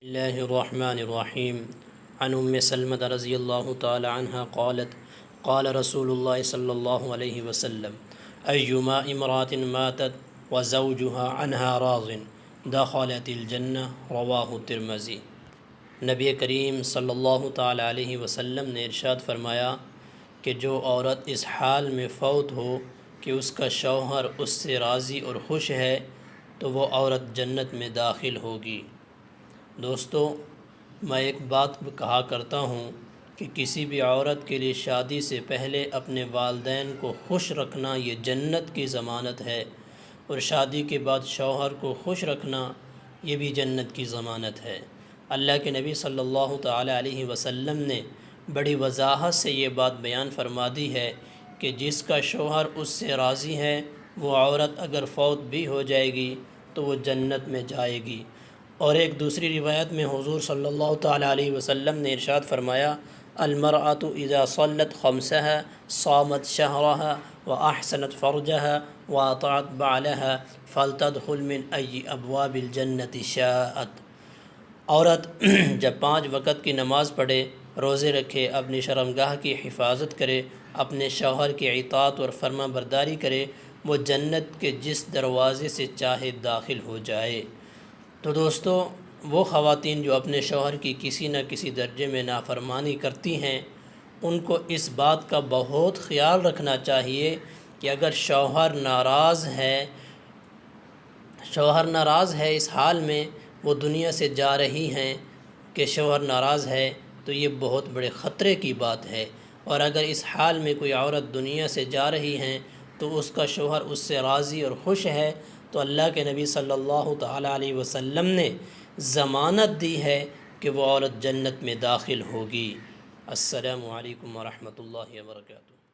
اللہ الرحمن الرحیم عن ام سلمۃ رضی اللہ تعالی عنہ قالت قال رسول اللہ صلی اللہ علیہ وسلم ایما امرأة ماتت وزوجها عنها راض دخلت الجنہ رواہ الترمذی۔ نبی کریم صلی اللہ تعالی علیہ وسلم نے ارشاد فرمایا کہ جو عورت اس حال میں فوت ہو کہ اس کا شوہر اس سے راضی اور خوش ہے تو وہ عورت جنت میں داخل ہوگی۔ دوستو، میں ایک بات کہا کرتا ہوں کہ کسی بھی عورت کے لیے شادی سے پہلے اپنے والدین کو خوش رکھنا یہ جنت کی ضمانت ہے، اور شادی کے بعد شوہر کو خوش رکھنا یہ بھی جنت کی ضمانت ہے۔ اللہ کے نبی صلی اللہ تعالی علیہ وسلم نے بڑی وضاحت سے یہ بات بیان فرما دی ہے کہ جس کا شوہر اس سے راضی ہے وہ عورت اگر فوت بھی ہو جائے گی تو وہ جنت میں جائے گی۔ اور ایک دوسری روایت میں حضور صلی اللہ تعالی علیہ وسلم نے ارشاد فرمایا المرأة اذا صلت خمسها صامت شهرها واحسنت فرجها واطاعت بعلها فلتدخل من ای ابواب الجنة شاءت۔ عورت جب 5 وقت کی نماز پڑھے، روزے رکھے، اپنی شرمگاہ کی حفاظت کرے، اپنے شوہر کی اطاعت اور فرما برداری کرے، وہ جنت کے جس دروازے سے چاہے داخل ہو جائے۔ تو دوستو، وہ خواتین جو اپنے شوہر کی کسی نہ کسی درجے میں نافرمانی کرتی ہیں، ان کو اس بات کا بہت خیال رکھنا چاہیے کہ اگر شوہر ناراض ہے اس حال میں وہ دنیا سے جا رہی ہیں کہ شوہر ناراض ہے، تو یہ بہت بڑے خطرے کی بات ہے۔ اور اگر اس حال میں کوئی عورت دنیا سے جا رہی ہیں تو اس کا شوہر اس سے راضی اور خوش ہے، تو اللہ کے نبی صلی اللہ تعالی علیہ وسلم نے ضمانت دی ہے کہ وہ عورت جنت میں داخل ہوگی۔ السلام علیکم ورحمۃ اللہ وبرکاتہ۔